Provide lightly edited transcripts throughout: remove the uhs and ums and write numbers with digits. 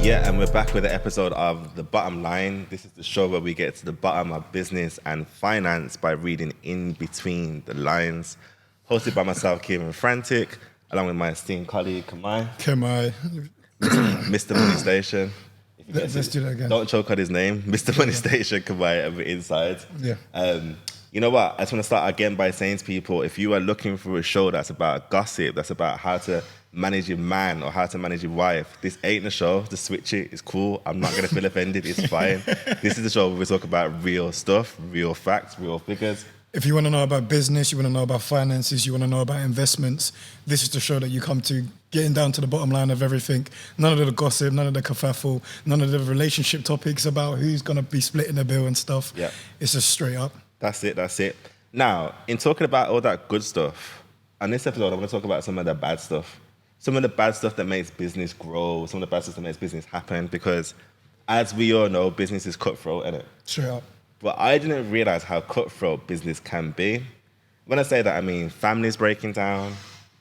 Yeah, and we're back with an episode of The Bottom Line. This is the show where we get to the bottom of business and finance by reading in between the lines. Hosted by myself, Kieran Frantic, along with my esteemed colleague, Kemai. Mr. Money Station. Let's do that again. Don't choke on his name. Mr. Money Station, Kemai, and we're inside. Yeah. You know what? I just want to start again by saying to people, if you are looking for a show that's about gossip, that's about how to manage your man or how to manage your wife, this ain't the show. Just switch it. It's cool. I'm not going to feel offended. It's fine. This is the show where we talk about real stuff, real facts, real figures. If you want to know about business, you want to know about finances, you want to know about investments, this is the show that you come to, getting down to the bottom line of everything. None of the gossip, none of the kerfuffle, none of the relationship topics about who's going to be splitting the bill and stuff. Yeah. It's just straight up. That's it. Now, in talking about all that good stuff, on this episode, I want to talk about some of the bad stuff. Some of the bad stuff that makes business grow, some of the bad stuff that makes business happen, because as we all know, business is cutthroat, isn't it? Straight up. But I didn't realize how cutthroat business can be. When I say that, I mean families breaking down,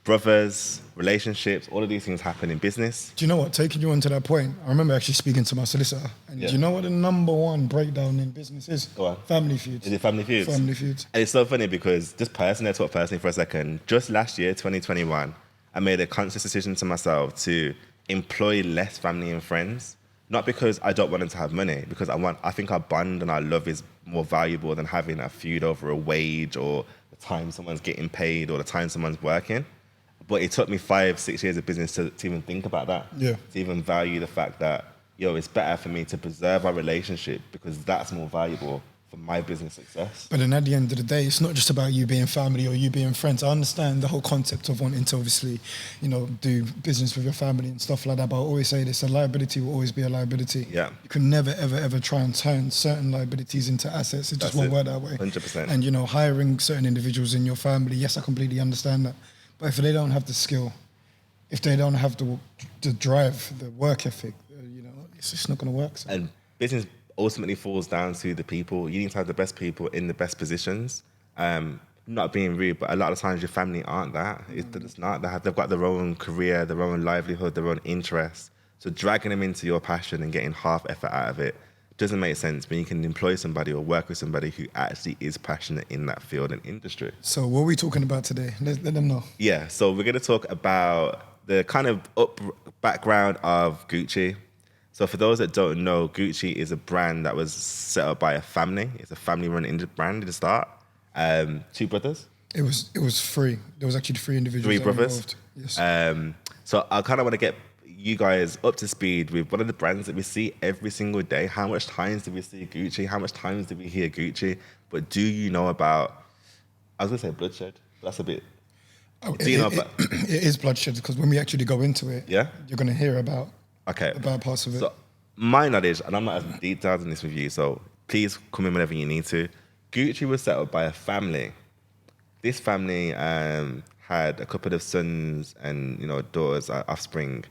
brothers, relationships, all of these things happen in business. Do you know what? Taking you on to that point, I remember actually speaking to my solicitor. And do you know what the number one breakdown in business is? Go on. Family feuds. Is it family feuds? Family feuds. And it's so funny because just personally, I talk personally for a second. Just last year, 2021, I made a conscious decision to myself to employ less family and friends. Not because I don't want them to have money, because I think our bond and our love is more valuable than having a feud over a wage or the time someone's getting paid or the time someone's working. But it took me 5-6 years of business to even think about that. Yeah. To even value the fact that, it's better for me to preserve our relationship because that's more valuable for my business success. But then at the end of the day, it's not just about you being family or you being friends. I understand the whole concept of wanting to obviously, do business with your family and stuff like that. But I always say this, a liability will always be a liability. Yeah. You can never, ever, ever try and turn certain liabilities into assets. It just won't work that way. 100%. And, hiring certain individuals in your family, yes, I completely understand that. But if they don't have the skill, if they don't have the drive, the work ethic, it's just not going to work. So. And business ultimately falls down to the people. You need to have the best people in the best positions. Not being rude, but a lot of times your family aren't that. It's not. They've got their own career, their own livelihood, their own interests. So dragging them into your passion and getting half effort out of it doesn't make sense when you can employ somebody or work with somebody who actually is passionate in that field and industry. So what are we talking about today? Let them know. Yeah, so we're going to talk about the kind of background of Gucci. So for those that don't know, Gucci is a brand that was set up by a family. It's a family-run brand at the start. 2 brothers. It was 3. There was actually 3 individuals. 3 brothers. Involved. Yes. So I kind of want to get you guys up to speed with one of the brands that we see every single day. How much times do we see Gucci? How much times do we hear Gucci? But do you know about? I was gonna say bloodshed. But that's a bit. Do you know about? It is bloodshed because when we actually go into it, Yeah. you're gonna hear about. Okay. The bad parts of it. So my knowledge, and I'm not as detailed in this with you, so please come in whenever you need to. Gucci was set up by a family. This family had a couple of sons and daughters, offspring,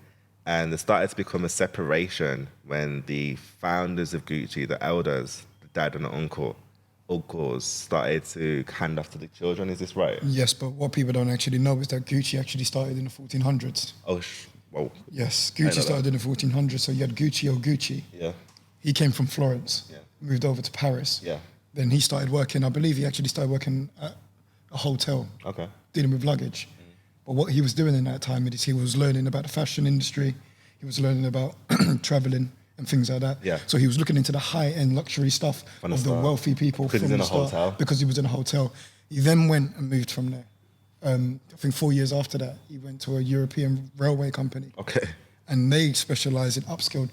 and there started to become a separation when the founders of Gucci, the elders, the dad and the uncles, started to hand off to the children. Is this right? Yes, but what people don't actually know is that Gucci actually started in the 1400s. Oh, whoa. Yes, Gucci started in the 1400s. So you had Gucci or Gucci. Yeah. He came from Florence. Yeah. Moved over to Paris. Yeah. Then he started working. I believe he actually started working at a hotel. Okay. Dealing with luggage. But what he was doing in that time is he was learning about the fashion industry. He was learning about traveling and things like that. Yeah. So he was looking into the high-end luxury stuff of the wealthy people. Because he was in a hotel. Because he was in a hotel. He then went and moved from there. I think 4 years after that, he went to a European railway company. Okay. And they specialize in upscale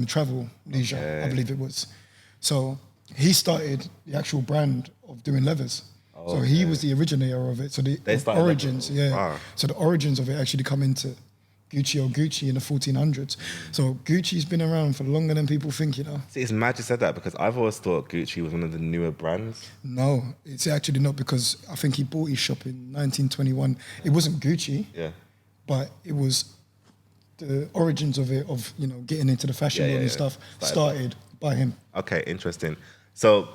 travel, leisure, Okay. I believe it was. So he started the actual brand of doing leathers. Oh, so he was the originator of it. So the origins, Wow. So the origins of it actually come into Gucci or Gucci in the 1400s. So Gucci's been around for longer than people think, See, it's mad you said that because I've always thought Gucci was one of the newer brands. No, it's actually not, because I think he bought his shop in 1921. It wasn't Gucci, Yeah. but it was the origins of it, of getting into the fashion world and stuff, started by him. Okay, interesting. So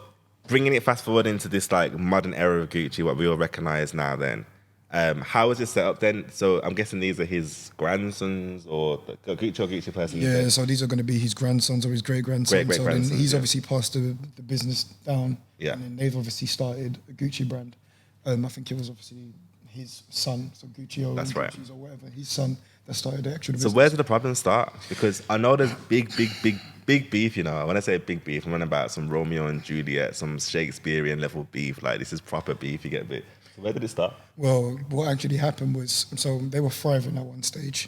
bringing it fast forward into this like modern era of Gucci, what we all recognize now then, How was it set up then? So I'm guessing these are his grandsons or the Gucci person. Yeah, so these are going to be his grandsons or his great-grandsons. So then Great-grandsons, he's yeah. obviously passed the business down. Yeah. And then they've obviously started a Gucci brand. I think it was obviously his son, so Gucci or That's right. Gucci's or whatever, his son that started the actual So business. where did the problem start? Because I know there's big beef, you know. When I say big beef, I'm on about some Romeo and Juliet, some Shakespearean level beef. Like, this is proper beef, you get a bit. So where did it start? Well, what actually happened was, so they were thriving at one stage.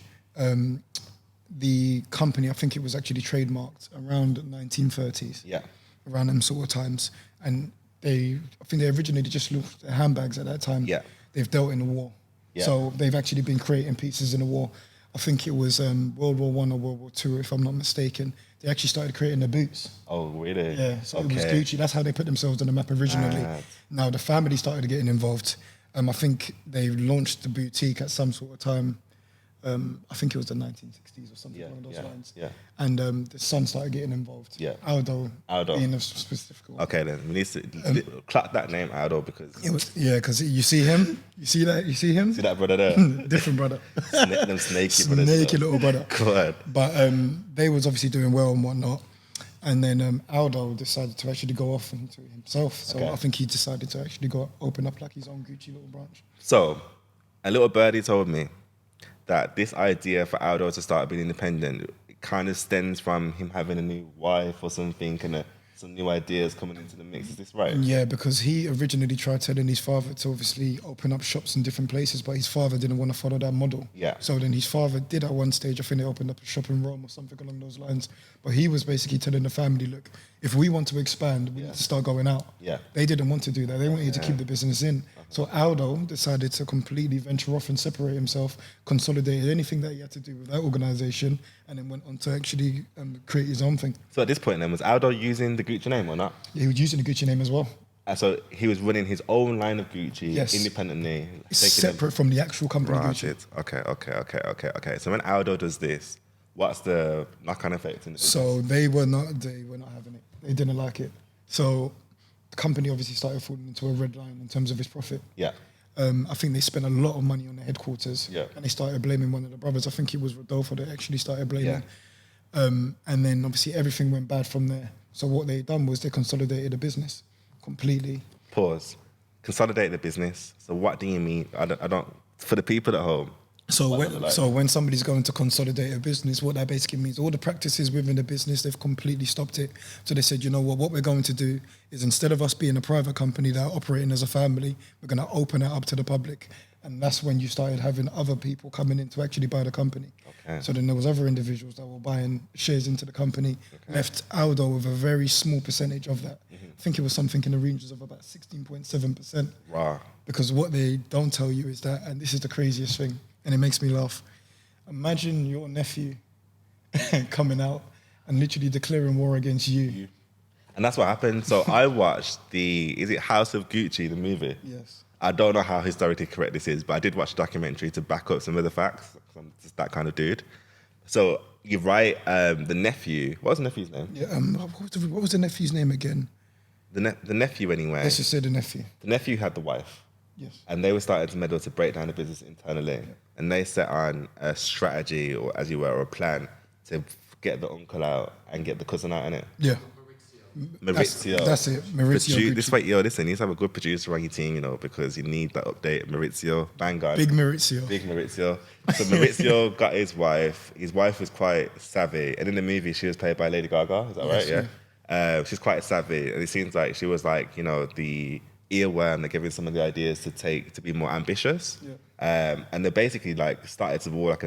The company, I think it was actually trademarked around 1930s. Yeah. Around them sort of times. And I think they originally just looked at handbags at that time. Yeah. They've dealt in the war. Yeah. So they've actually been creating pieces in the war. I think it was World War I or World War II, if I'm not mistaken. They actually started creating the boots. Oh, really? Yeah, so it was Okay. Gucci. That's how they put themselves on the map originally. Mad. Now the family started getting involved. I think they launched the boutique at some sort of time. I think it was the 1960s or something along those lines. Yeah. And the son started getting involved. Yeah. Aldo Aldo. being a specific one. Okay, then we need to clap that name Aldo because It was, yeah, because you see him, you see him? see that brother there, Different brother. them snaky brothers. Snaky little brother. God. But they was obviously doing well and whatnot. And then Aldo decided to actually go off into it himself. So Okay. I think he decided to actually go open up like his own Gucci little branch. So, a little birdie told me that this idea for Aldo to start being independent it kind of stems from him having a new wife or something and some new ideas coming into the mix. Is this right? Yeah, because he originally tried telling his father to obviously open up shops in different places, but his father didn't want to follow that model. Yeah. So then his father did at one stage, I think they opened up a shop in Rome or something along those lines. But he was basically telling the family, look, if we want to expand, we need to start going out. Yeah. They didn't want to do that. They wanted to keep the business in. So Aldo decided to completely venture off and separate himself, consolidated anything that he had to do with that organization, and then went on to actually create his own thing. So at this point then, was Aldo using the Gucci name or not? Yeah, he was using the Gucci name as well. So he was running his own line of Gucci Yes. independently. Separate from the actual company Gucci. Right. Okay. So when Aldo does this, what's the knock-on effect in the business? So they were not having it. They didn't like it. So the company obviously started falling into a red line in terms of its profit. Yeah. I think they spent a lot of money on the headquarters. Yeah. And they started blaming one of the brothers. I think it was Rodolfo that actually started blaming. Yeah. And then obviously everything went bad from there. So what they done was they consolidated the business completely. Pause. Consolidate the business. So what do you mean? I don't for the people at home. So What when, does it like? so when somebody's going to consolidate a business, what that basically means, all the practices within the business, they've completely stopped it. So they said, you know what we're going to do is instead of us being a private company that are operating as a family, we're going to open it up to the public. And that's when you started having other people coming in to actually buy the company. Okay. So then there was other individuals that were buying shares into the company, left Aldo with a very small percentage of that. I think it was something in the regions of about 16.7%. Wow. Because what they don't tell you is that, and this is the craziest thing, and it makes me laugh. Imagine your nephew coming out and literally declaring war against you. And that's what happened. So I watched is it House of Gucci, the movie? Yes. I don't know how historically correct this is, but I did watch a documentary to back up some of the facts. 'Cause I'm just that kind of dude. So you're right. The nephew, what was the nephew's name? Yeah. What was the nephew's name again? The nephew, anyway. Let's just say the nephew. The nephew had the wife. Yes. And they were starting to meddle to break down the business internally. And they set on a strategy, or as you were, or a plan to get the uncle out and get the cousin out, innit? Yeah. Maurizio. That's it. Maurizio This Gucci. way, listen, you need to have a good producer on your team, because you need that update. Maurizio, Vanguard. Big Maurizio. Big Maurizio. So Maurizio got his wife. His wife was quite savvy. And in the movie, she was played by Lady Gaga. Is that right? Yes, Yeah. She's quite savvy. And it seems like she was like, the earworm that gave him some of the ideas to be more ambitious. Yeah. And they basically started to war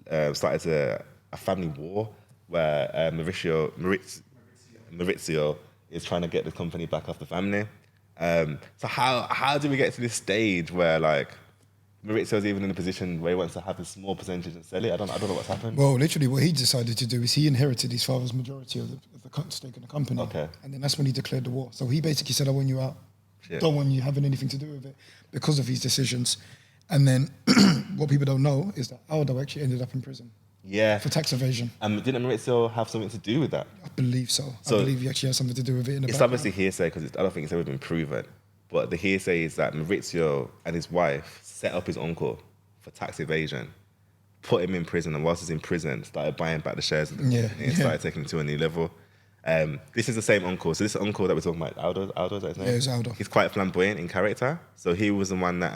a family war where Maurizio is trying to get the company back off the family. So how do we get to this stage where Maurizio's even in a position where he wants to have a small percentage and sell it? I don't know what's happened. Well, literally what he decided to do is he inherited his father's majority of the stake in the company. Okay. And then that's when he declared the war. So he basically said, I want you out. Shit. Don't want you having anything to do with it because of his decisions. And then what people don't know is that Aldo actually ended up in prison Yeah. for tax evasion. Didn't Maurizio have something to do with that? I believe so. So- I believe he actually has something to do with it in the It's background. obviously hearsay because I don't think it's ever been proven. But the hearsay is that Maurizio and his wife set up his uncle for tax evasion, put him in prison, and whilst he's in prison, started buying back the shares of the company and started taking it to a new level. This is the same uncle. So this uncle that we're talking about, Aldo, is that his name? Yeah, it's Aldo. He's quite flamboyant in character. So he was the one that,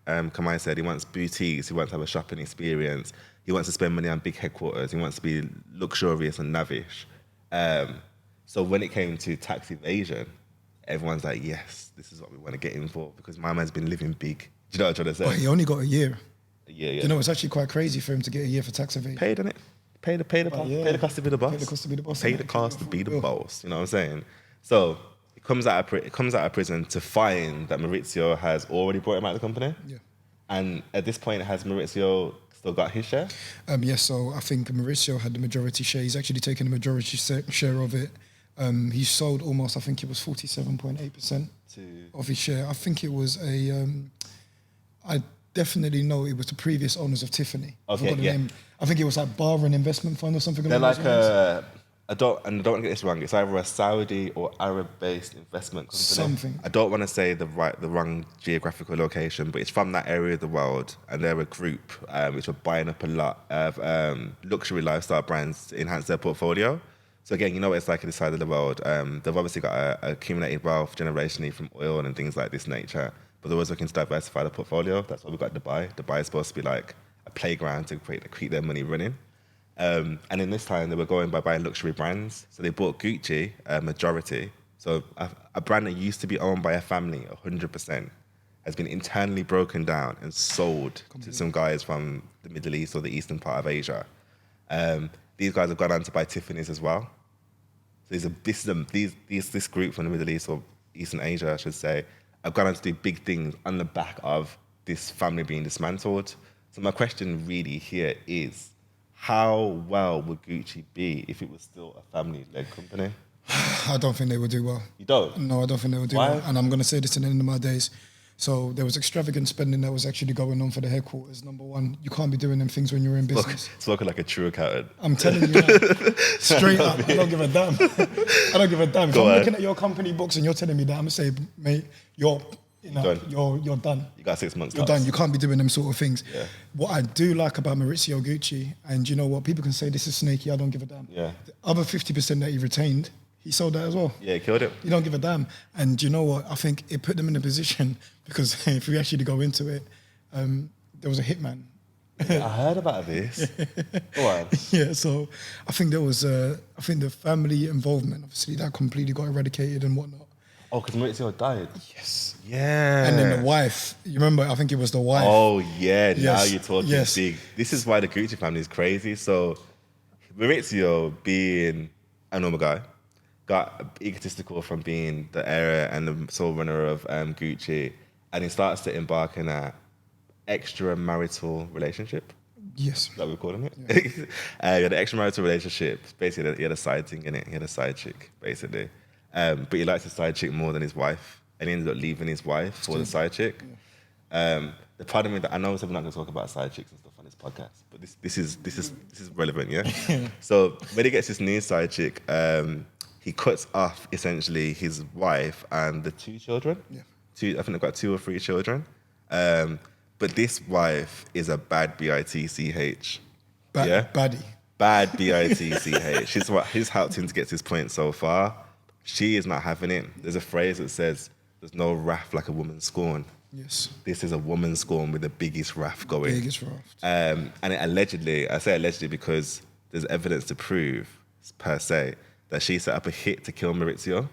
Kemai said, he wants boutiques, he wants to have a shopping experience, he wants to spend money on big headquarters, he wants to be luxurious and lavish. So when it came to tax evasion, everyone's like, yes, this is what we want to get in for because my man's been living big. Do you know what I'm trying to say? But he only got a year. Yeah. You know, it's actually quite crazy for him to get a year for tax evasion. Paid, innit? Pay the cost to be the boss. Pay the cost to be the boss. Pay the cost to be the boss. You know what I'm saying? So it comes out of prison to find that Maurizio has already brought him out of the company. Yeah. And at this point, has Maurizio still got his share? Yes. So I think Maurizio had the majority share. He's actually taken the majority share of it. He sold almost, I think it was 47.8% of his share. I think it was I definitely know it was the previous owners of Tiffany. Okay, name. I think it was like Bahrain Investment Fund or something. They're like I don't want to get this wrong. It's either a Saudi or Arab-based investment company. Something. I don't want to say the wrong geographical location, but it's from that area of the world, and they're a group which are buying up a lot of luxury lifestyle brands to enhance their portfolio. So again, you know what it's like in this side of the world. They've obviously got a accumulated wealth generationally from oil and things like this nature, but they're always looking to diversify the portfolio. That's why we've got Dubai. Dubai is supposed to be like a playground to keep their money running. And in this time, they were going by buying luxury brands. So they bought Gucci, majority. So a brand that used to be owned by a family, 100%, has been internally broken down and sold to some guys from the Middle East or the eastern part of Asia. These guys have gone on to buy Tiffany's as well. So this group from the Middle East or Eastern Asia, I should say, have gone on to do big things on the back of this family being dismantled. So my question really here is, how well would Gucci be if it was still a family-led company? I don't think they would do well. You don't? No, I don't think they would do well. And I'm going to say this in the end of my days. So there was extravagant spending that was actually going on for the headquarters. Number one, you can't be doing them things when you're in business. It's looking like a true accountant. I'm telling you now, straight up, I don't give a damn. I don't give a damn. If I'm looking at your company books and you're telling me that, I'm going to say, mate, you're done. You're done. You got 6 months. You're done. You can't be doing them sort of things. Yeah. What I do like about Maurizio Gucci, and you know what, people can say this is snaky, I don't give a damn. Yeah. The other 50% that he retained, he sold that as well. Yeah, he killed it. You don't give a damn. And you know what, I think it put them in a position, because if we actually go into it, there was a hitman. I heard about this. Go on. Yeah, so I think there was, I think the family involvement, obviously that completely got eradicated and whatnot. Oh, because Maurizio died? Yes. Yeah. And then the wife, you remember, I think it was the wife. Oh, yeah, Yes. now you're talking Yes. big. This is why the Gucci family is crazy. So Maurizio, being a normal guy, got egotistical from being the heir and the sole runner of Gucci, and he starts to embark in an extramarital relationship. Yes. Is that what we're calling it? Yeah. He had an extramarital relationship. Basically, he had a side thing in it. He had a side chick, basically. But he liked his side chick more than his wife, and he ended up leaving his wife for the side chick. Yeah. The problem is that I know we're not going to talk about side chicks and stuff on this podcast, but this is relevant, yeah. So when he gets this new side chick, he cuts off essentially his wife and the 2 children. Yeah. I think they've got 2 or 3 children. But this wife is a bad bitch. Baddie. Bad bitch. She's helped him to get to this point so far. She is not having it. There's a phrase that says, "There's no wrath like a woman's scorn." Yes. This is a woman's scorn with the biggest wrath going. Biggest wrath. And it allegedly, I say allegedly because there's evidence to prove, per se, that she set up a hit to kill Maurizio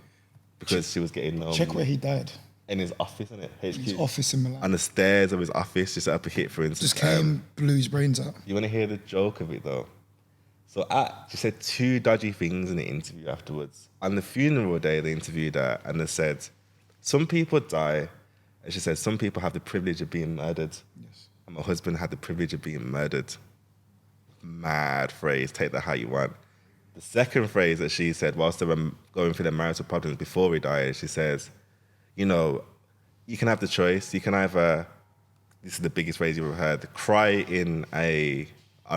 because she was getting... Check where he died. In his office, isn't it? HQ. His office in Milan. On the stairs of his office, she set up a hit, for instance. Just came, blew his brains out. You want to hear the joke of it, though? So she said 2 dodgy things in the interview afterwards. On the funeral day, they interviewed her and they said, some people die, and she said, some people have the privilege of being murdered. Yes. And my husband had the privilege of being murdered. Mad phrase, take that how you want. The second phrase that she said, whilst they were going through their marital problems before he died, she says, you know, you can have the choice. You can either, this is the biggest phrase you've ever heard, cry on a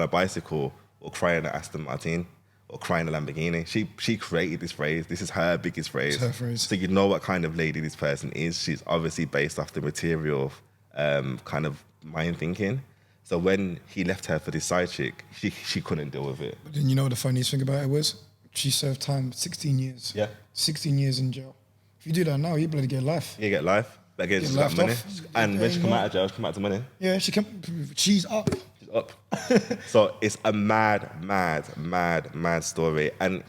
bicycle or cry in an Aston Martin. or crying a Lamborghini. She created this phrase. This is her biggest phrase. It's her phrase. So you know what kind of lady this person is. She's obviously based off the material kind of mind thinking. So when he left her for this side chick, she couldn't deal with it. But then you know what the funniest thing about it was? She served time 16 years. Yeah. 16 years in jail. If you do that now, you bloody get life. You get life. But again, Get she's got laughed money. off. And when she come out of jail, she come out to money. Yeah, she's up. She's up. So it's a mad story. And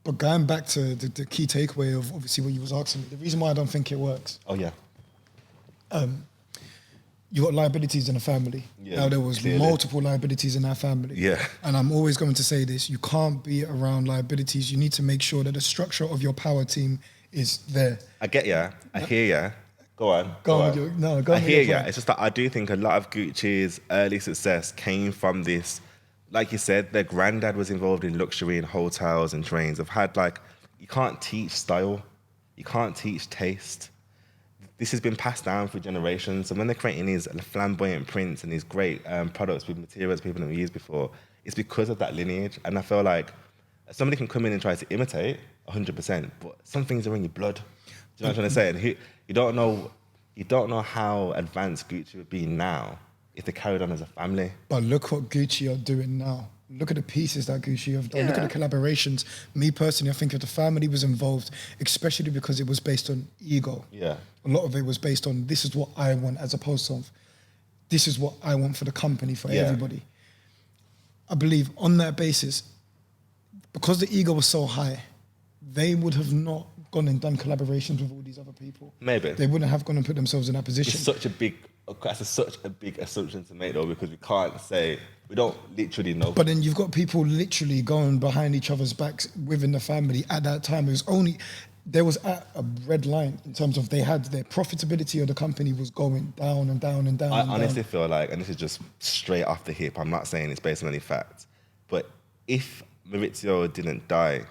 But going back to the key takeaway of obviously what you was asking me, the reason why I don't think it works, oh yeah. you got liabilities in a family. Yeah, Now there was clearly. multiple liabilities in that family. Yeah. And I'm always going to say this, you can't be around liabilities. You need to make sure that the structure of your power team is there. I get ya. I hear ya. Go on. Go on on. with your- no, go on I with hear your ya. point. It's just that I do think a lot of Gucci's early success came from this. Like you said, their granddad was involved in luxury and hotels and trains. I've had you can't teach style. You can't teach taste. This has been passed down for generations. And when they're creating these flamboyant prints and these great products with materials people haven't used before, it's because of that lineage. And I feel like somebody can come in and try to imitate 100%, but some things are in your blood. Do you know what I'm trying to say? And you don't know how advanced Gucci would be now if they carried on as a family. But look what Gucci are doing now. Look at the pieces that Gucci have done. Look at the collaborations. Me personally, I think if the family was involved, especially because it was based on ego. Yeah. A lot of it was based on this is what I want as opposed to this is what I want for the company, for everybody. I believe on that basis, because the ego was so high, they would have not gone and done collaborations with all these other people. Maybe. They wouldn't have gone and put themselves in that position. It's such a big assumption to make though, because we don't literally know. But then you've got people literally going behind each other's backs within the family at that time. There was at a red line in terms of their profitability of the company was going down and down and down. I and honestly down. feel like, and this is just straight off the hip, I'm not saying it's based on any facts, but if Maurizio didn't die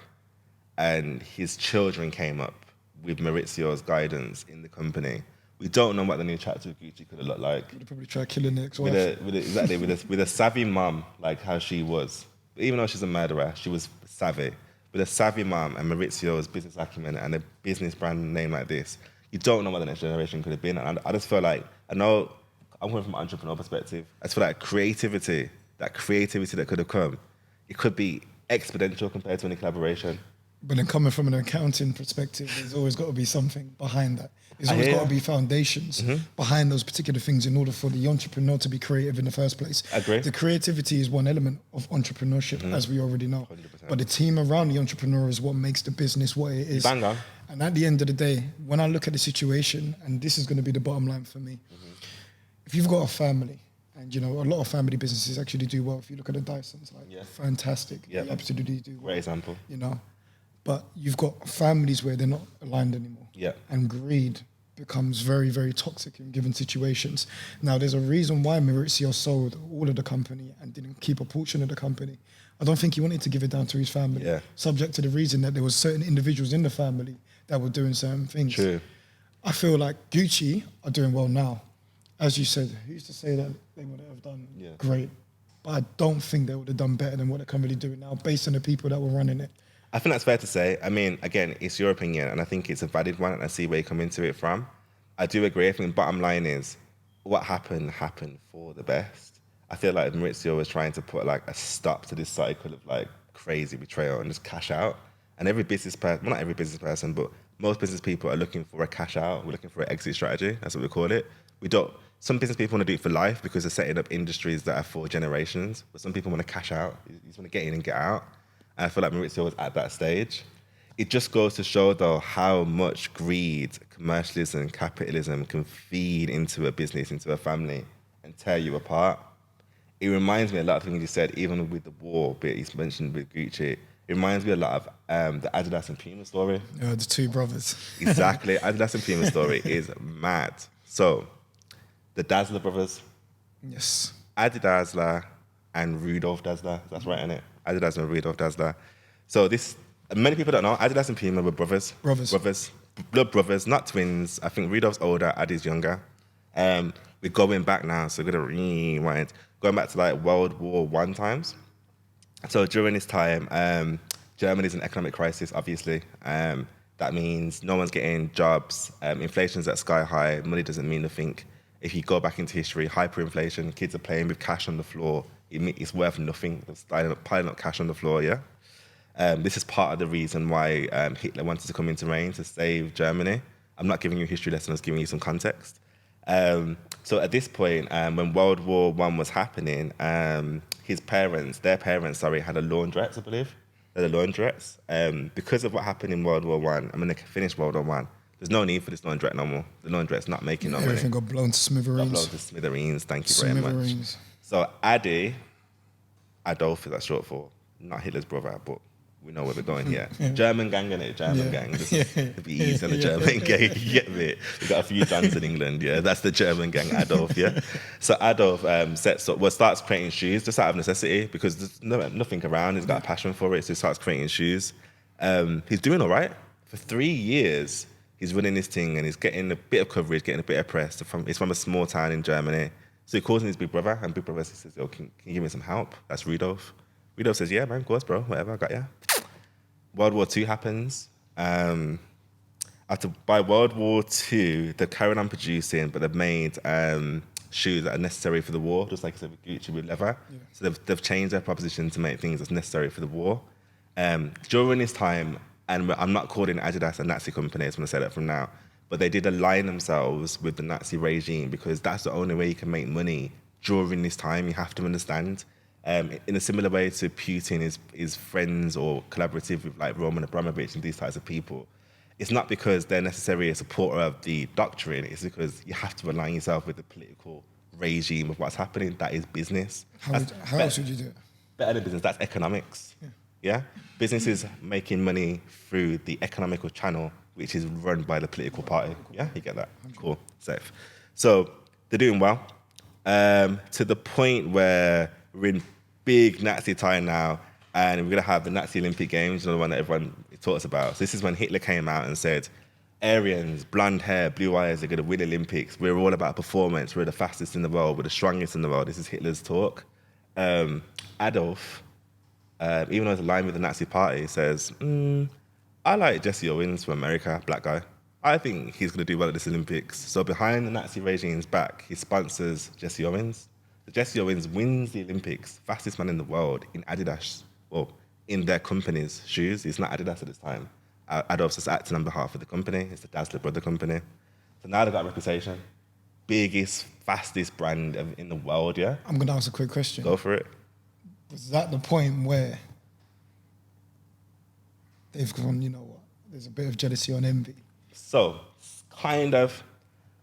and his children came up with Maurizio's guidance in the company, we don't know what the new chapter of Gucci could have looked like. They'd probably try killing the ex-wife. With a savvy mum like how she was. Even though she's a murderer, she was savvy. With a savvy mum and Maurizio's business acumen and a business brand name like this, you don't know what the next generation could have been. And I just feel like, I know I'm coming from an entrepreneur perspective, I just feel like creativity that could have come, it could be exponential compared to any collaboration. But then coming from an accounting perspective, there's always got to be something behind that. There's I always hear got to you. be foundations behind those particular things in order for the entrepreneur to be creative in the first place. Agree. The creativity is one element of entrepreneurship, as we already know. 100%. But the team around the entrepreneur is what makes the business what it is. Bang on. And at the end of the day, when I look at the situation, and this is going to be the bottom line for me, if you've got a family, and a lot of family businesses actually do well. If you look at the Dysons, fantastic. Yeah. They absolutely do well. Great example. But you've got families where they're not aligned anymore. Yeah. And greed becomes very, very toxic in given situations. Now, there's a reason why Maurizio sold all of the company and didn't keep a portion of the company. I don't think he wanted to give it down to his family. Yeah. Subject to the reason that there was certain individuals in the family that were doing certain things. True. I feel like Gucci are doing well now. As you said, who's to say that they would have done great? But I don't think they would have done better than what they're currently doing now based on the people that were running it. I think that's fair to say. I mean, again, it's your opinion, and I think it's a valid one, and I see where you come into it from. I do agree. I think the bottom line is, what happened for the best. I feel like Maurizio was trying to put a stop to this cycle of crazy betrayal and just cash out. And every business person, well, not every business person, but most business people are looking for a cash out. We're looking for an exit strategy. That's what we call it. Some business people want to do it for life because they're setting up industries that are for generations, but some people want to cash out. You just want to get in and get out. And I feel like Maurizio was at that stage. It just goes to show, though, how much greed, commercialism, capitalism can feed into a business, into a family, and tear you apart. It reminds me a lot of things you said, even with the war bit he's mentioned with Gucci. It reminds me a lot of the Adidas and Puma story. The two brothers. Exactly. Adidas and Puma story is mad. So, the Dazzler brothers. Yes. Adi Dazzler and Rudolph Dazzler. That's right, innit? Adidas and Rudolph Dazzler. So many people don't know, Adidas and Puma were brothers. Blood brothers, not twins. I think Rudolph's older, Adi's younger. We're going back now, so we're going to rewind. Going back to World War I times. So during this time, Germany's in economic crisis, obviously. That means no one's getting jobs. Inflation's at sky high. Money doesn't mean nothing. If you go back into history, hyperinflation, kids are playing with cash on the floor. It's worth nothing. It's piling up cash on the floor, yeah? This is part of the reason why Hitler wanted to come into reign, to save Germany. I'm not giving you a history lesson, I'm just giving you some context. So at this point, when World War I was happening, their parents, had a laundrette, I believe. They had a laundrette. Because of what happened in World War I, I'm going to finish World War I. There's no need for this laundrette no more. The laundrette's not making no money. Everything got blown to smithereens. Got blown to smithereens, thank you very much. So Adolf is that short for, not Hitler's brother, but we know where we're going here. German gang, innit? German gang. This is be easy on the German gang. You get me? We've got a few Johns in England, yeah. That's the German gang, Adolf, yeah. So Adolf starts creating shoes just out of necessity because there's nothing around. He's got a passion for it, so he starts creating shoes. He's doing all right. For 3 years, he's running this thing and he's getting a bit of coverage, getting a bit of press. He's from a small town in Germany. So he calls in his big brother, and big brother says, "Yo, can you give me some help?" That's Rudolf. Rudolf says, "Yeah, man, of course, bro. Whatever, I got ya." World War II happens. By World War II, they've carried on producing, but they've made shoes that are necessary for the war, just like I said with Gucci with leather. Yeah. So they've changed their proposition to make things that's necessary for the war. During this time, and I'm not calling Adidas a Nazi company, I'm going to say that from now, but they did align themselves with the Nazi regime because that's the only way you can make money during this time. You have to understand. In a similar way to Putin is friends or collaborative with like Roman Abramovich and these types of people, it's not because they're necessarily a supporter of the doctrine, it's because you have to align yourself with the political regime of what's happening. That is business. How else would you do it? Better than business, that's economics. Yeah? Business is making money through the economical channel, which is run by the political party. Yeah, you get that? Cool, safe. So they're doing well, to the point where we're in big Nazi time now, and we're going to have the Nazi Olympic Games, the one that everyone talks about. So this is when Hitler came out and said, Aryans, blonde hair, blue eyes are going to win Olympics. We're all about performance. We're the fastest in the world. We're the strongest in the world. This is Hitler's talk. Adolf, even though it's aligned with the Nazi party, says, I like Jesse Owens from America, black guy. I think he's going to do well at this Olympics. So behind the Nazi regime's back, he sponsors Jesse Owens. Jesse Owens wins the Olympics, fastest man in the world, in Adidas, well, in their company's shoes. It's not Adidas at this time. Adolf's just acting on behalf of the company. It's the Dassler brother company. So now they've got a reputation. Biggest, fastest brand in the world, yeah? I'm going to ask a quick question. Go for it. Was that the point where they've gone, you know what, there's a bit of jealousy on envy? So, kind of,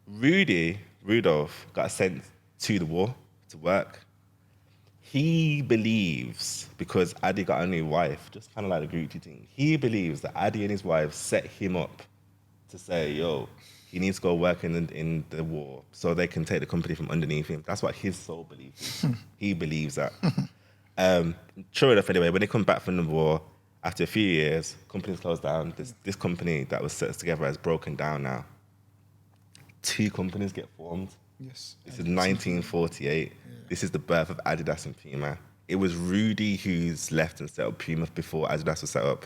Rudolf got sent to the war to work. He believes, because Adi got a new wife, just kind of like the Gucci thing, he believes that Adi and his wife set him up to say, yo, he needs to go work in the war so they can take the company from underneath him. That's what his soul believes. He believes that. True enough, anyway, when they come back from the war, after a few years, companies closed down. This company that was set together has broken down now. 2 companies get formed. Yes. This is 1948. Yeah. This is the birth of Adidas and Puma. It was Rudy who's left and set up Puma before Adidas was set up.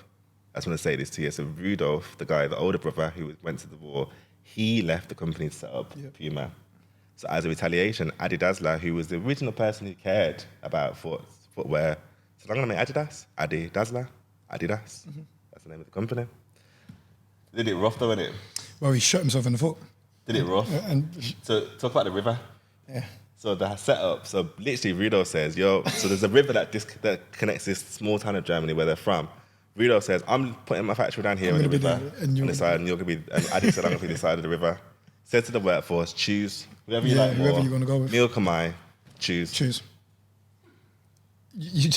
I just want to say this to you. So Rudolf, the guy, the older brother who went to the war, he left the company to set up Puma. So as a retaliation, Adi Dassler, who was the original person who cared about footwear, said, I'm going to make Adidas. Adi Dassler, Adidas. Mm-hmm. That's the name of the company. Did it rough though, innit? Well, he shot himself in the foot. Did it rough? So talk about the river. Yeah. So the setup, so literally Rudolf says, yo, so there's a river that connects this small town of Germany where they're from. Rudolf says, I'm putting my factory down here on the river, on the side, and you're going to be, and Adi said, I'm going to be the side of the river. Said to the workforce, choose whoever you like more. Whoever you're going to go with. Meal Kemai, choose. Choose.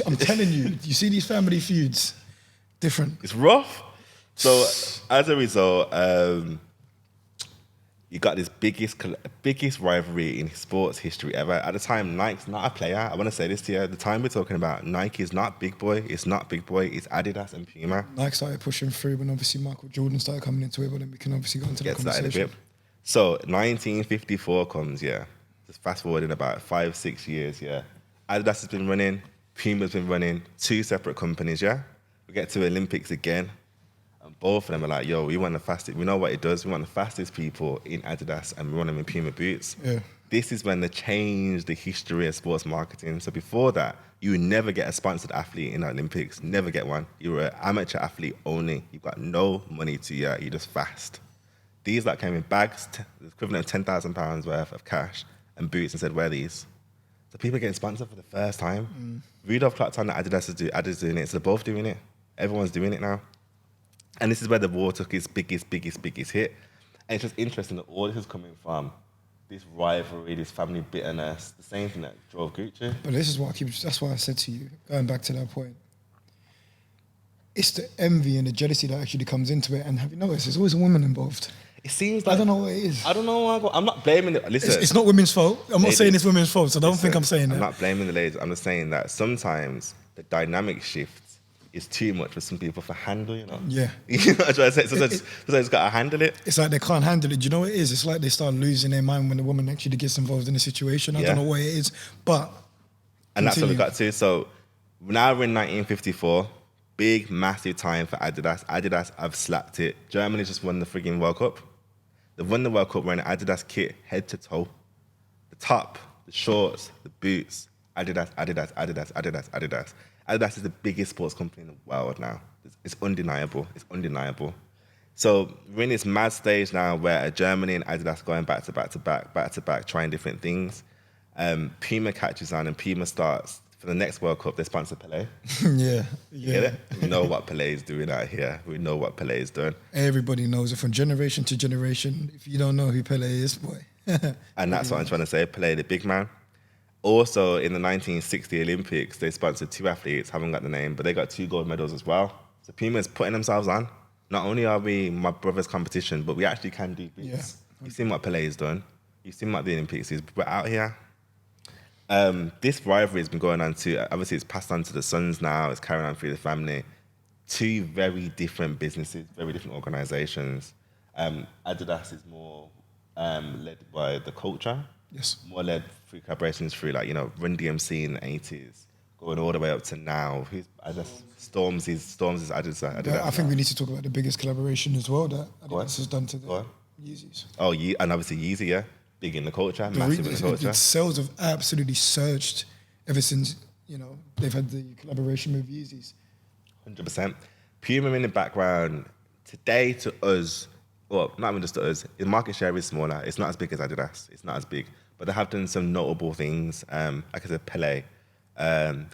I'm telling you, you see these family feuds, different. It's rough. So as a result, you got this biggest rivalry in sports history ever. At the time, Nike's not a player. I want to say this to you. At the time we're talking about, Nike is not big boy. It's not big boy. It's Adidas and Puma. Nike started pushing through when obviously Michael Jordan started coming into it, but then we can obviously go into the conversation. So 1954 comes, yeah. Just fast forward in about 5-6 years, yeah. Adidas has been running. Puma's been running. 2 separate companies, yeah. We get to Olympics again, and both of them are like, yo, we want the fastest. We know what it does. We want the fastest people in Adidas, and we want them in Puma boots. Yeah. This is when they changed the history of sports marketing. So before that, you would never get a sponsored athlete in the Olympics. Never get one. You were an amateur athlete only. You've got no money to you. You're just fast. These like came in bags, the equivalent of £10,000 worth of cash and boots, and said, wear these. So people are getting sponsored for the first time. Rudolph clocked on that Adidas is doing it. So they're both doing it. Everyone's doing it now. And this is where the war took its biggest hit. And it's just interesting that all this is coming from this rivalry, this family bitterness, the same thing that drove Gucci. But this is what that's why I said to you, going back to that point. It's the envy and the jealousy that actually comes into it. And have you noticed, there's always a woman involved. It seems like... I don't know what it is. I don't know. I'm not blaming it. Listen. It's not women's fault. I'm not saying it's women's fault, so don't think I'm saying that. I'm not blaming the ladies. I'm just saying that sometimes the dynamic shift is too much for some people to handle, you know? Yeah. You know what I'm trying to say? So they just got to handle it. It's like they can't handle it. Do you know what it is? It's like they start losing their mind when the woman actually gets involved in the situation. I don't know what it is, but... And that's what we got to. So now we're in 1954. Big, massive time for Adidas. Adidas have slapped it. Germany just won the frigging World Cup. They've won the World Cup wearing an Adidas kit head to toe. The top, the shorts, the boots. Adidas, Adidas, Adidas, Adidas, Adidas. Adidas is the biggest sports company in the world now. It's undeniable. It's undeniable. So we're in this mad stage now where Germany and Adidas going back to back, trying different things. Puma catches on and Puma starts, for the next World Cup, they sponsor Pelé. Yeah. You get it? We know what Pelé is doing out here. We know what Pelé is doing. Everybody knows it from generation to generation. If you don't know who Pelé is, boy. And that's what I'm trying to say. Pelé, the big man. Also, in the 1960 Olympics, they sponsored 2 athletes, haven't got the name, but they got 2 gold medals as well. So Puma's putting themselves on. Not only are we my brother's competition, but we actually can do things. Yeah. You've seen what Pelé has done. You've seen what the Olympics is. We're out here. This rivalry has been going on too. Obviously, it's passed on to the sons now. It's carrying on through the family. 2 very different businesses, very different organizations. Adidas is more led by the culture. Yes. More led through collaborations through Run DMC in the 80s, going all the way up to now. Storms is Adidas. I think we need to talk about the biggest collaboration as well that Adidas has done to the Yeezys. Oh, and obviously Yeezy, yeah. Big in the culture, massive in the culture. The sales have absolutely surged ever since, they've had the collaboration with Yeezys. 100%. Puma in the background, today to us, well, not even just to us, the market share is smaller. It's not as big as Adidas. It's not as big. But they have done some notable things. Like I said, Pelé.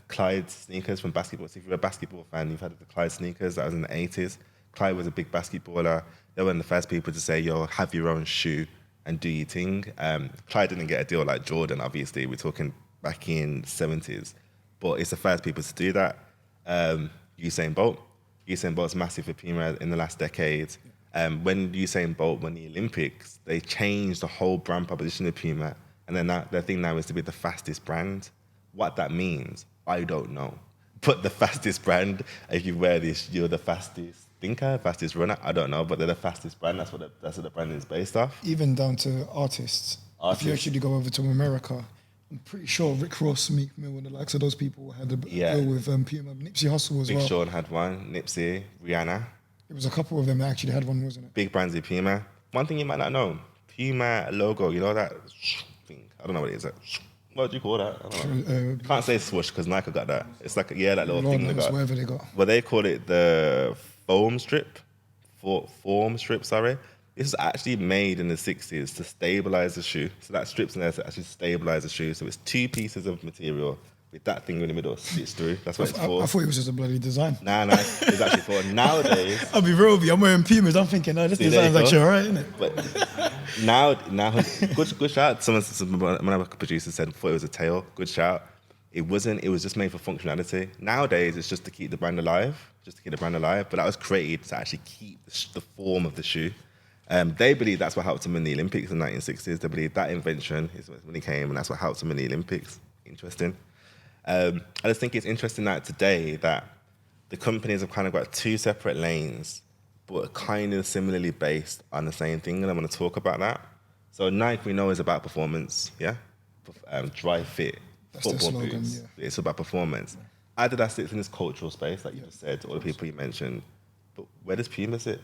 Clyde sneakers from basketball. So if you're a basketball fan, you've heard of the Clyde sneakers. That was in the 80s. Clyde was a big basketballer. They were one of the first people to say, yo, have your own shoe and do your thing. Clyde didn't get a deal like Jordan, obviously. We're talking back in the 70s. But it's the first people to do that. Usain Bolt. Usain Bolt's massive for Puma in the last decade. When Usain Bolt won the Olympics, they changed the whole brand proposition of Puma. And then their thing now is to be the fastest brand. What that means, I don't know. But the fastest brand, if you wear this, you're the fastest thinker, fastest runner. I don't know, but they're the fastest brand. That's what the brand is based off. Even down to artists. If you actually go over to America, I'm pretty sure Rick Ross, Meek Mill, and the likes of those people had a deal with Puma. Nipsey Hussle as well. Big Sean had one. Nipsey, Rihanna. It was a couple of them that actually had one, wasn't it? Big brands with Puma. One thing you might not know, Puma logo, you know that thing? I don't know what it is. What do you call that? I don't know. You can't say swoosh because Nike got that. It's like, that little thing they got. Whatever they got. Well, they call it the form strip, sorry. This was actually made in the 60s to stabilize the shoe. So that strip's in there to actually stabilize the shoe. So it's 2 pieces of material with that thing in the middle stitched through. That's what it's for. I thought it was just a bloody design. Nah, it's actually for. Nowadays... I'll be real with you. I'm wearing Pumas. I'm thinking, this design's actually all right, isn't it? But now, good shout. One of our producers said before it was a tail. Good shout. It wasn't. It was just made for functionality. Nowadays, it's just to keep the brand alive. But that was created to actually keep the form of the shoe. They believe that's what helped them in the Olympics in the 1960s. They believe that invention is when he came, and that's what helped them in the Olympics. Interesting. I just think it's interesting that today that the companies have kind of got 2 separate lanes, but are kind of similarly based on the same thing, and I want to talk about that. So Nike, we know, is about performance, yeah? Dry fit, That's football their slogan, boots. yeah. It's about performance. Adidas sits in this cultural space, like you just said, all the people you mentioned. But where does Puma sit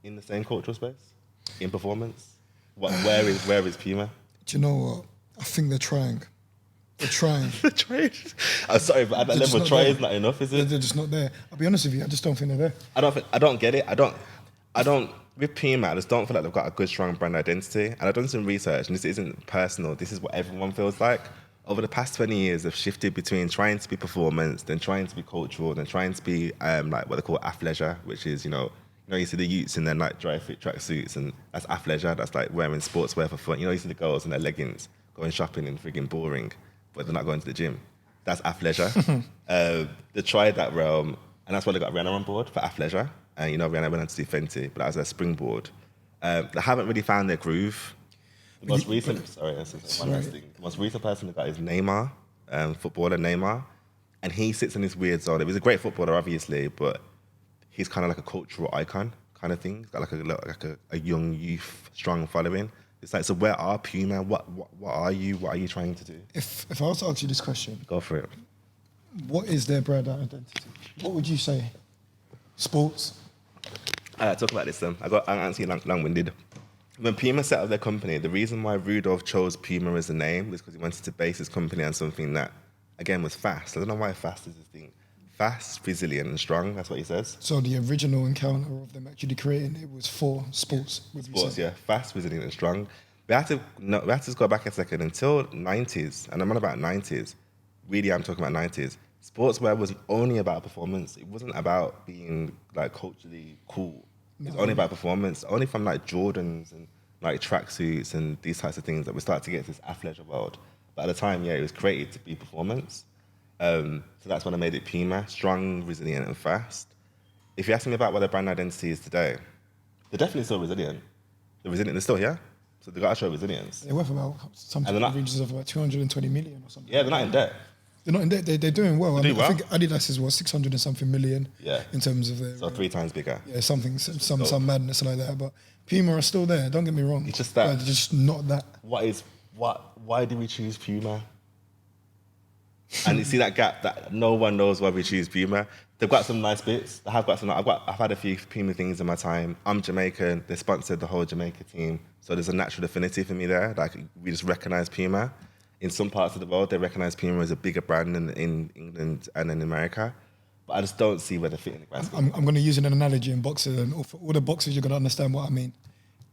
in the same cultural space? In performance? Where is Puma? Do you know what? I think they're trying. They're trying. The trade. I'm sorry, but at that level, try is not enough, is it? They're just not there. I'll be honest with you, I just don't think they're there. I don't get it. I don't, with Puma, I just don't feel like they've got a good, strong brand identity. And I've done some research, and this isn't personal. This is what everyone feels like. Over the past 20 years, they've shifted between trying to be performance, then trying to be cultural, then trying to be like what they call athleisure, which is, you see the youths in their like dry fit tracksuits, and that's athleisure. That's like wearing sportswear for fun. You see the girls in their leggings going shopping and frigging boring, but they're not going to the gym. That's athleisure. They tried that realm, and that's why they got Rihanna on board for athleisure. And Rihanna went on to do Fenty, but that was their springboard. They haven't really found their groove. The most recent, one last thing. The most recent person they got is Neymar, footballer Neymar, and he sits in this weird zone. He's a great footballer, obviously, but he's kind of like a cultural icon kind of thing. He's got like a young youth, strong following. It's like, so where are Puma? What are you? What are you trying to do? If I was to ask you this question, go for it. What is their brand identity? What would you say? Sports? Talk about this then. I'm actually long-winded. When Puma set up their company, the reason why Rudolph chose Puma as a name was because he wanted to base his company on something that, again, was fast. I don't know why fast is his thing. Fast, resilient, and strong. That's what he says. So the original encounter of them actually creating it was for sports. Sports, yeah. Fast, resilient, and strong. We have to go back a second until 90s, and I'm on about 90s. Really, I'm talking about 90s. Sportswear was only about performance. It wasn't about being like culturally cool. It's only about performance. Only from like Jordans and like tracksuits and these types of things that we start to get to this athleisure world. But at the time, yeah, it was created to be performance. So that's when I made it Puma, strong, resilient, and fast. If you ask me about what their brand identity is today, they're definitely still resilient. They're still here. So they got to show resilience. They're worth about something in the regions of about 220 million or something. Yeah, they're not in debt. They're not in debt. They're doing well. I think Adidas is 600 and something million. Yeah. In terms of their. So 3 times bigger. Yeah, some madness like that. But Puma are still there. Don't get me wrong. It's just that. They're just not that. Why did we choose Puma? And you see that gap that no one knows why we choose Puma. They've got some nice bits. I've had a few Puma things in my time. I'm Jamaican. They sponsored the whole Jamaica team, so there's a natural affinity for me there. Like we just recognise Puma. In some parts of the world, they recognise Puma as a bigger brand than in England and in America. But I just don't see where they fit in the grand scheme. I'm going to use an analogy in boxing, and for all the boxers, you're going to understand what I mean.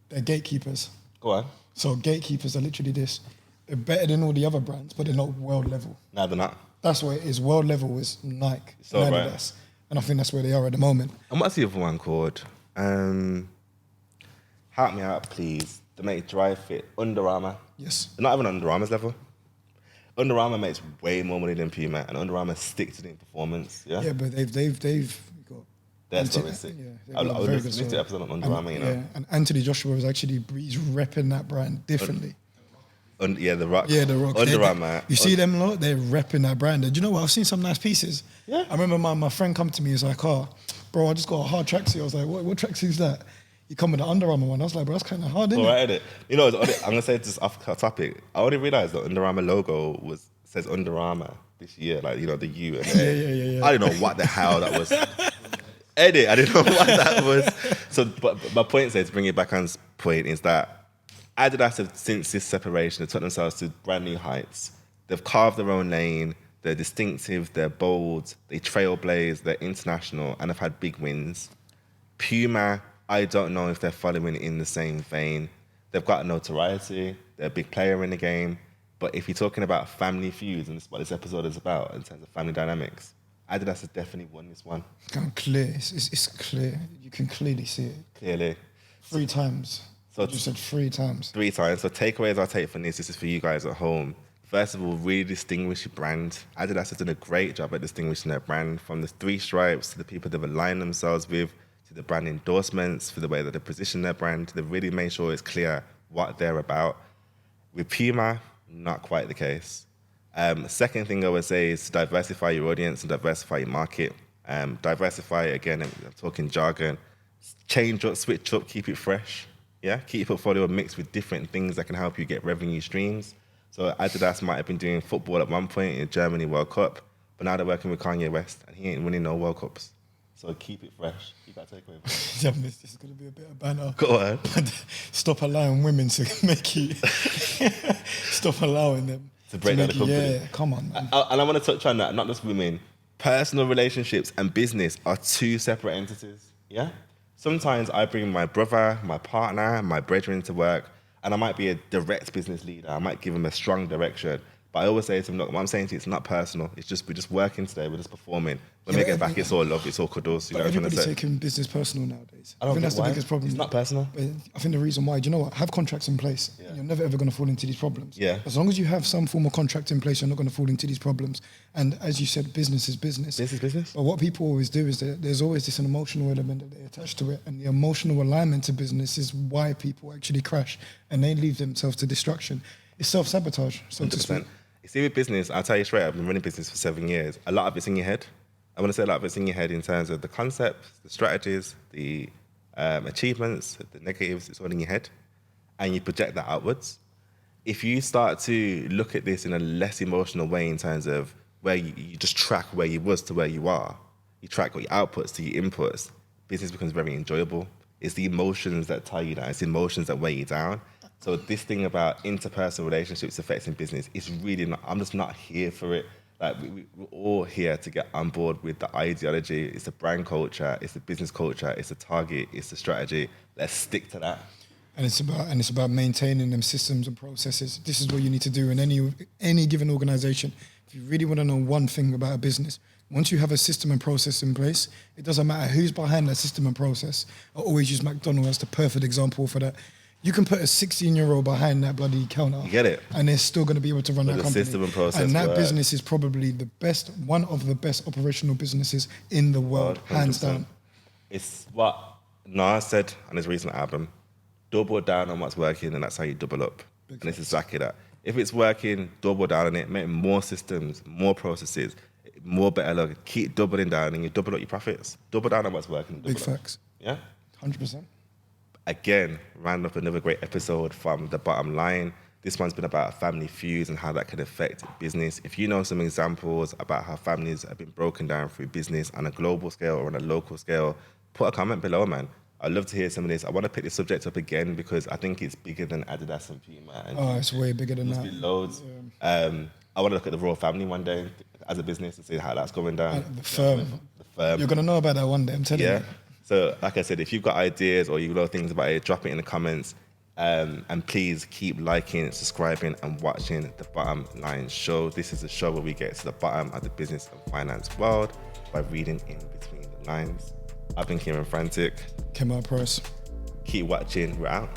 They're gatekeepers. Go on. So gatekeepers are literally this. They're better than all the other brands, but they're not world level. No, they're not. That's what it is. World level is Nike, So and right. Adidas. And I think that's where they are at the moment. And what's the other one called? Help me out, please. They make dry fit. Under Armour. Yes. They're not even Under Armour's level. Under Armour makes way more money than Puma, and Under Armour sticks to the performance. Yeah. Yeah, but they've got. Their story is sick. Yeah, I would listen to episode on Under Armour, Yeah, and Anthony Joshua is actually he's repping that brand differently. The Rock. Yeah, the Rock. Under Armour. You see them lot? They're repping that brand. Do you know what? I've seen some nice pieces. Yeah. I remember my friend come to me. He's like, "Oh, bro, I just got a hard tracksuit." I was like, "What tracksuit is that?" He come with the Under Armour one. I was like, "Bro, that's kind of hard, isn't it?" Alright, innit? You know, I'm gonna say this off topic. I only realised the Under Armour logo says Under Armour this year, like the U and A. Yeah. I don't know what the hell that was. Edit. I didn't know what that was. So, but my point is, to bring it back on point, is that Adidas have, since this separation, have took themselves to brand new heights. They've carved their own lane. They're distinctive. They're bold. They trailblaze. They're international, and have had big wins. Puma, I don't know if they're following in the same vein. They've got notoriety. They're a big player in the game. But if you're talking about family feuds, and this is what this episode is about in terms of family dynamics, Adidas has definitely won this one. Clear. It's clear. You can clearly see it. Clearly. 3 times. So you said 3 times. 3 times. So takeaways I'll take from this is for you guys at home. First of all, really distinguish your brand. Adidas has done a great job at distinguishing their brand, from the 3 stripes to the people they've aligned themselves with, to the brand endorsements, for the way that they position their brand. They've really made sure it's clear what they're about. With Puma, not quite the case. Second thing I would say is to diversify your audience and diversify your market. Diversify, again, I'm talking jargon. Change up, switch up, keep it fresh. Yeah, keep your portfolio mixed with different things that can help you get revenue streams. So Adidas might have been doing football at one point in Germany World Cup, but now they're working with Kanye West, and he ain't winning no World Cups. So keep it fresh. Keep that takeaway. This is going to be a bit of banter. Go on. Stop allowing women to make you. Stop allowing them To break down the company. Yeah, come on, man. And I want to touch on that, not just women. Personal relationships and business are two separate entities, yeah? Sometimes I bring my brother, my partner, my brethren to work, and I might be a direct business leader. I might give them a strong direction. But I always say to them, look, what I'm saying to you, it's not personal. It's just, we're just working today, we're just performing. When we get back, it's all love, it's all kudos. You know what I'm trying to Everybody's say? taking business personal nowadays. I don't think get that's why. the biggest problem. It's not personal. But I think the reason why, do you know what? Have contracts in place. Yeah. You're never ever going to fall into these problems. Yeah. As long as you have some form of contract in place, you're not going to fall into these problems. And as you said, business is business. This is business. But what people always do is that there's always this emotional element that they attach to it, and the emotional alignment to business is why people actually crash and they leave themselves to destruction. It's self-sabotage, so to speak. 100%. You see, with business, I'll tell you straight up, I've been running business for 7 years. A lot of it's in your head. I want to say a lot of it's in your head in terms of the concepts, the strategies, the achievements, the negatives, it's all in your head. And you project that outwards. If you start to look at this in a less emotional way in terms of where you just track where you was to where you are, you track what your outputs to your inputs, business becomes very enjoyable. It's the emotions that tie you down. It's the emotions that weigh you down. So this thing about interpersonal relationships affecting business, it's really not, I'm just not here for it. Like we're all here to get on board with the ideology. It's the brand culture, it's the business culture, it's the target, it's the strategy. Let's stick to that. And it's about maintaining them systems and processes. This is what you need to do in any given organization. If you really want to know one thing about a business, once you have a system and process in place, it doesn't matter who's behind that system and process. I always use McDonald's as the perfect example for that. You can put a 16-year-old behind that bloody counter. You get it? And they're still going to be able to run that the company. system and process And that work. business is probably one of the best operational businesses in the world, hands 100%. down. It's what Nas said on his recent album, double down on what's working and that's how you double up. And it's exactly that. If it's working, double down on it, make more systems, more processes, more better luck, keep doubling down and you double up your profits. Double down on what's working. Big double up. facts. Yeah? 100%. Again, round up another great episode from The Bottom Line. This one's been about family feuds and how that can affect business. If you know some examples about how families have been broken down through business on a global scale or on a local scale, put a comment below, man. I'd love to hear some of this. I want to pick this subject up again because I think it's bigger than Adidas and Puma. And It's way bigger than must that. be loads. I want to look at the Royal Family one day as a business and see how that's going down. The firm. The firm. You're going to know about that one day, I'm telling Yeah. you. So, like I said, if you've got ideas or you know things about it, drop it in the comments. And please keep liking, subscribing, and watching The Bottom Line Show. This is a show where we get to the bottom of the business and finance world by reading in between the lines. I've been Kieran Frantic. Kemai Press. Keep watching. We're out.